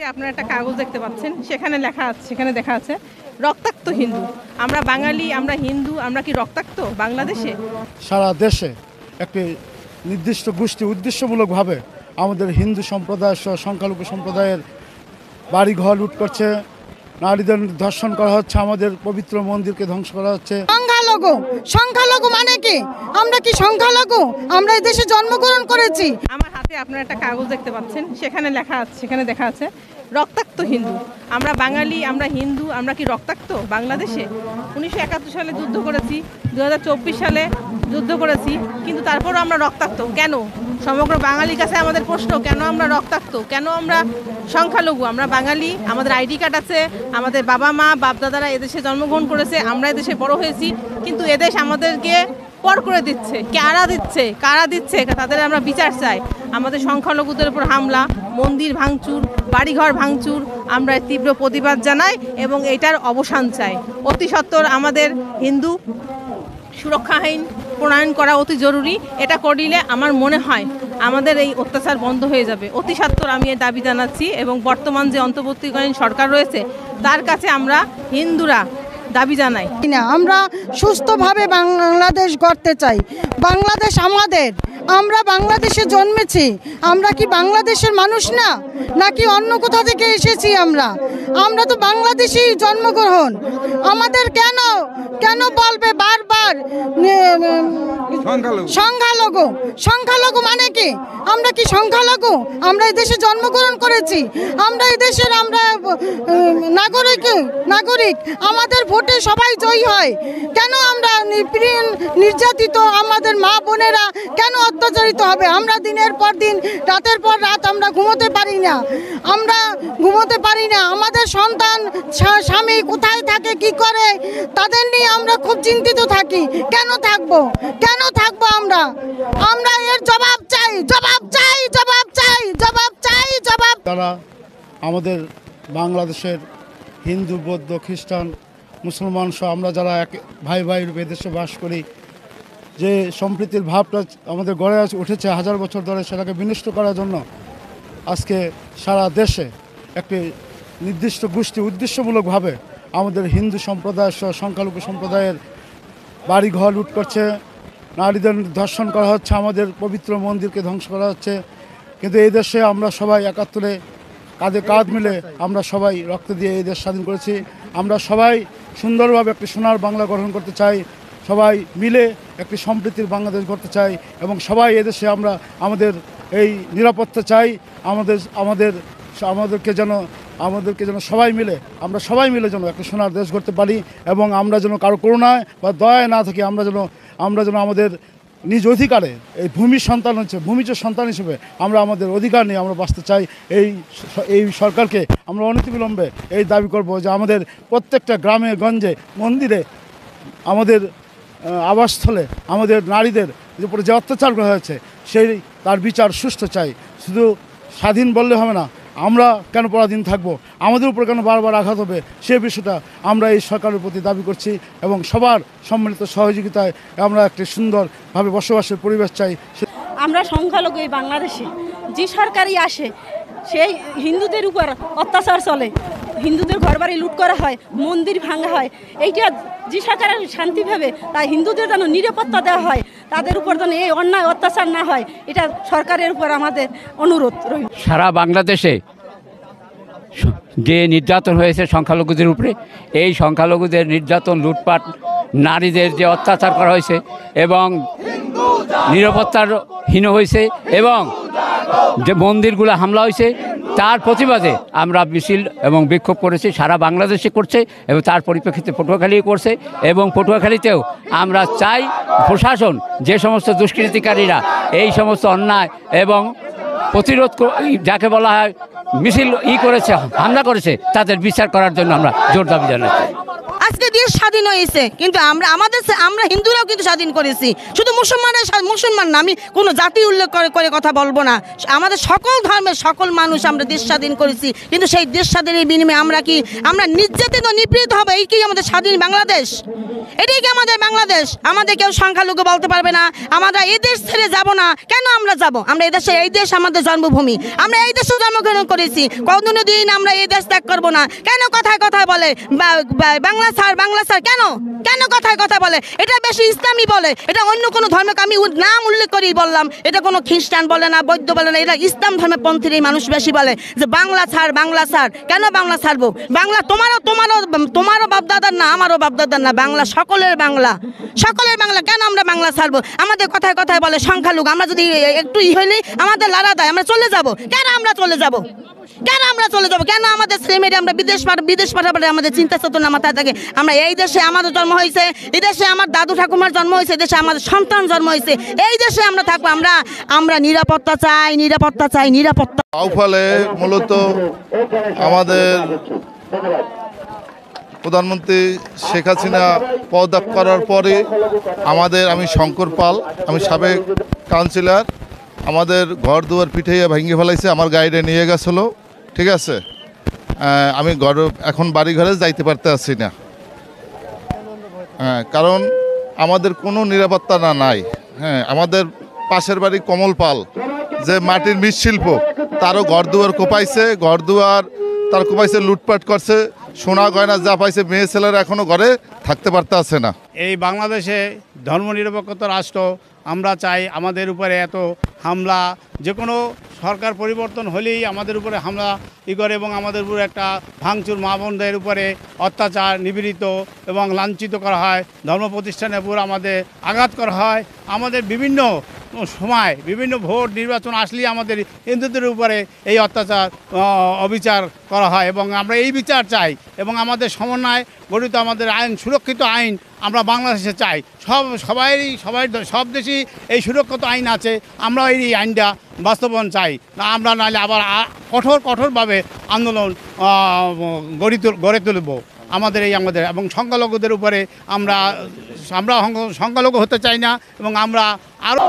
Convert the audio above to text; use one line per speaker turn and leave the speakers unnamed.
আপনারা একটা কাগজ দেখতে পাচ্ছেন, সেখানে লেখা আছে, সেখানে দেখা আছে রক্তাক্ত হিন্দু। আমরা বাঙালি, আমরা হিন্দু, আমরা কি রক্তাক্ত বাংলাদেশে?
সারা দেশে একটি নির্দিষ্ট গোষ্ঠী উদ্দেশ্যমূলকভাবে আমাদের হিন্দু সম্প্রদায় সহ সংখ্যালঘু সম্প্রদায়ের বাড়িঘর লুট করছে, নারীদের ধর্ষণ করা হচ্ছে, আমাদের পবিত্র মন্দিরকে ধ্বংস করা হচ্ছে।
সংখ্যালঘু সংখ্যালঘু মানে কি? আমরা কি সংখ্যালঘু? আমরা এই দেশে জন্মগ্রহণ করেছি।
আমার হাতে আপনারা একটা কাগজ দেখতে পাচ্ছেন, সেখানে লেখা আছে, সেখানে দেখা আছে রক্তাক্ত হিন্দু। আমরা বাঙালি, আমরা হিন্দু, আমরা কি রক্তাক্ত বাংলাদেশে? 1971 সালে যুদ্ধ করেছি, 2024 সালে যুদ্ধ করেছি, কিন্তু তারপরও আমরা রক্তাক্ত কেন? সমগ্র বাঙালির কাছে আমাদের প্রশ্ন, কেন আমরা রক্তাক্ত, কেন আমরা সংখ্যালঘু? আমরা বাঙালি, আমাদের আইডি কার্ড আছে, আমাদের বাবা মা বাপ দাদারা এদেশে জন্মগ্রহণ করেছে, আমরা এদেশে বড় হয়েছি, কিন্তু এদেশ আমাদেরকে পর করে দিচ্ছে। কারা দিচ্ছে তাদের আমরা বিচার চাই। আমাদের সংখ্যালঘুদের উপর হামলা, মন্দির ভাঙচুর, বাড়িঘর ভাঙচুর, আমরা তীব্র প্রতিবাদ জানাই এবং এটার অবসান চাই। অতি সত্বর আমাদের হিন্দু সুরক্ষা আইন প্রণয়ন করা অতি জরুরি। এটা করিলে আমার মনে হয় আমাদের এই অত্যাচার বন্ধ হয়ে যাবে। অতি সত্বর আমি এই দাবি জানাচ্ছি এবং বর্তমান যে অন্তর্বর্তীকালীন সরকার রয়েছে তার কাছে আমরা হিন্দুরা দাবি জানাই।
আমরা সুস্থভাবে বাংলাদেশ গড়তে চাই। বাংলাদেশ আমাদের, আমরা বাংলাদেশে জন্মেছি। আমরা কি বাংলাদেশের মানুষ না, নাকি অন্য কোথা থেকে এসেছি? আমরা তো বাংলাদেশি জন্মগ্রহণ। আমাদের কেন বলবে বারবার সংখ্যালঘু মানে কি? আমরা কি সংখ্যালঘু? আমরা এই দেশে জন্মগ্রহণ করেছি, আমরা এই দেশের নাগরিক। আমাদের ভোটে সবাই জয়ী হয়। কেন আমরা নির্যাতিত? আমাদের মা বোনেরা কেন অত্যাচারিত হবে? আমরা দিনের পর দিন, রাতের পর রাত আমরা ঘুমোতে পারি না। আমাদের সন্তান স্বামী কোথায় থাকে, কি করে, তাদের নিয়ে আমরা খুব চিন্তিত থাকি। কেন থাকবো আমরা এর জবাব চাই।
তারা আমাদের বাংলাদেশের হিন্দু, বৌদ্ধ, খ্রিস্টান, মুসলমান সহ আমরা যারা এক ভাই রূপে দেশে বাস করি, যে সম্প্রীতির ভাবটা আমাদের গড়ে উঠেছে হাজার বছর ধরে, সেটাকে বিনষ্ট করার জন্য আজকে সারা দেশে একটি নির্দিষ্ট গোষ্ঠী উদ্দেশ্যমূলকভাবে আমাদের হিন্দু সম্প্রদায় সহ সংখ্যালঘু সম্প্রদায়ের বাড়িঘর লুট করছে, নারীদের ধর্ষণ করা হচ্ছে, আমাদের পবিত্র মন্দিরকে ধ্বংস করা হচ্ছে। কিন্তু এই দেশে আমরা সবাই একাত্তরে কাঁধে কাঁধ মিলে আমরা সবাই রক্ত দিয়ে এই দেশ স্বাধীন করেছি। আমরা সবাই সুন্দরভাবে একটি সোনার বাংলা গঠন করতে চাই, সবাই মিলে একটি সম্প্রীতির বাংলাদেশ গড়তে চাই এবং সবাই এদেশে আমরা আমাদের এই নিরাপত্তা চাই। আমাদেরকে যেন সবাই মিলে যেন একটা সোনার দেশ গড়তে পারি এবং আমরা যেন কারো করুণায় বা দয়ায় না থাকি। আমরা যেন আমাদের নিজ অধিকারে, এই ভূমিজ সন্তান হিসেবে আমরা আমাদের অধিকার নিয়ে আমরা বাঁচতে চাই। এই সরকারকে আমরা অনতিবিলম্বে এই দাবি করব যে আমাদের প্রত্যেকটা গ্রামে গঞ্জে মন্দিরে, আমাদের আবাসস্থলে আমাদের নারীদের উপরে যে অত্যাচার করা হয়েছে তার বিচার সুষ্ঠু চাই। শুধু স্বাধীন বললে হবে না, আমরা কেন পরাধীন থাকবো, আমাদের উপর কেন বারবার আঘাত হবে, সে বিষয়টা আমরা এই সরকারের প্রতি দাবি করছি এবং সবার সম্মিলিত সহযোগিতায় আমরা একটি সুন্দরভাবে বসবাসের পরিবেশ চাই।
আমরা সংখ্যালঘু এই বাংলাদেশে, যে সরকারই আসে সেই হিন্দুদের উপর অত্যাচার চলে, হিন্দুদের ঘরবাড়ি লুট করা হয়, মন্দির ভাঙা হয়। এইটা যে সরকার শান্তিভাবে তাই হিন্দুদের যেন নিরাপত্তা দেওয়া হয়, তাদের উপর যেন এই অন্যায় অত্যাচার না হয়, এটা সরকারের উপর আমাদের অনুরোধ রইল।
সারা বাংলাদেশে যে নির্যাতন হয়েছে সংখ্যালঘুদের উপরে, এই সংখ্যালঘুদের নির্যাতন, লুটপাট, নারীদের যে অত্যাচার করা হয়েছে এবং নিরাপত্তার হীন হয়েছে এবং যে মন্দিরগুলো হামলা হয়েছে, তার প্রতিবাদে আমরা মিছিল এবং বিক্ষোভ করেছি। সারা বাংলাদেশে করছে এবং তার পরিপ্রেক্ষিতে পটুয়াখালী করছে এবং পটুয়াখালীতেও আমরা চাই প্রশাসন যে সমস্ত দুষ্কৃতিকারীরা এই সমস্ত অন্যায় এবং প্রতিরোধ, যাকে বলা হয় মিছিল করেছে, হামলা করেছে, তাদের বিচার করার জন্য আমরা জোর দাবি জানাচ্ছি।
আজকে দেশ স্বাধীন হয়েছে, কিন্তু আমরা হিন্দুরাও কিন্তু স্বাধীন করেছি। শুধু মুসলমান না, আমি কোনো জাতি উল্লেখ করে কথা বলবো না, আমাদের সকল ধর্মের সকল মানুষ আমরা দেশ স্বাধীন করেছি। কিন্তু সেই দেশ স্বাধীনের বিনিময়ে আমরা নির্যাতিত নিপীড়িত হবে, এই কি আমাদের স্বাধীন বাংলাদেশ? এটাই কি আমাদের বাংলাদেশ? আমাদের কেউ সংখ্যালঘু বলতে পারবে না। আমরা এই দেশ ছেড়ে যাব না। কেন আমরা যাব? আমরা এই দেশ আমাদের জন্মভূমি, আমরা এই দেশে জন্মগ্রহণ করেছি। কোনো দিন আমরা এই দেশ ত্যাগ করবো না। কেন কথায় কথায় বলে বাংলা ছাড় কেন কেন কথায় কথা বলে? এটা বেশি ইসলামী বলে, এটা অন্য কোনো ধর্মকে আমি নাম উল্লেখ করেই বললাম, এটা কোনো খ্রিস্টান বলে না, বৌদ্ধ বলে না, এটা ইসলাম ধর্মের পন্থীর এই মানুষ বেশি বলে যে বাংলা ছাড়। কেন বাংলা ছাড়বো? বাংলা তোমারও বাপদাদার না, আমারও বাপদাদার না, বাংলা সকলের বাংলা। কেন আমরা বাংলা ছাড়বো? আমাদের কথায় কথায় বলে সংখ্যালঘু, আমরা যদি একটু হইলেই আমাদের লড়া দেয়, আমরা চলে যাব। কেন আমরা চলে যাব? কেন আমাদের ছেলেমেয়েরা আমরা বিদেশ পাঠাবো? আমাদের চিন্তা চেতনা মাথায় থাকে। আমরা এই দেশে আমাদের জন্ম হয়েছে, এই দেশে আমার দাদু ঠাকুমার জন্ম হয়েছে, এই দেশে আমাদের সন্তান জন্ম হয়েছে, এই দেশে আমরা থাকবো। আমরা নিরাপত্তা চাই।
ফলে মূলত আমাদের প্রধানমন্ত্রী শেখ হাসিনা পদত্যাগ করার পরে আমি শঙ্কর পাল, আমি সাবেক কাউন্সিলর, আমাদের ঘর দুয়ার পিঠাইয়া ভেঙে ফেলাইছে, আমার গাড়িটা নিয়ে গেছিলো। ঠিক আছে, আমি এখন বাড়ি ঘরে যাইতে পারতে আসছি না, কারণ আমাদের কোনো নিরাপত্তা নাই। আমাদের পাশের বাড়ি কমল পাল, যে মাটির মৃৎশিল্প, তারও ঘর দুয়ার কোপাইছে, লুটপাট করছে, সোনা গয়না যা পাইছে, মেয়ে ছেলেরা এখনও ঘরে থাকতে পারতে আছে না।
এই বাংলাদেশে ধর্মনিরপেক্ষতা রাষ্ট্র আমরা চাই। আমাদের উপরে এত হামলা, যে কোনো সরকার পরিবর্তন হলেই আমাদের উপরে হামলা করে এবং আমাদের উপরে একটা ভাঙচুর, মা বোনদের উপরে অত্যাচার, নিপীড়িত এবং লাঞ্ছিত করা হয়। ধর্ম প্রতিষ্ঠানের উপর আমাদের আঘাত করা হয়। আমাদের বিভিন্ন সময় বিভিন্ন ভোট নির্বাচন আসলেই আমাদের হিন্দুদের উপরে এই অত্যাচার, অবিচার করা হয় এবং আমরা এই বিচার চাই এবং আমাদের সমন্বয় গঠিত আমাদের আইন, সুরক্ষিত আইন আমরা বাংলাদেশে চাই। সব দেশেই এই সুরক্ষিত আইন আছে, আমরা এই আইনটা বাস্তবায়ন চাই না। আমরা নাহলে আবার কঠোরভাবে আন্দোলন গড়ে তুলব আমাদের এবং সংখ্যালঘুদের উপরে আমরা সংখ্যালঘু হতে চাই না এবং আমরা আরও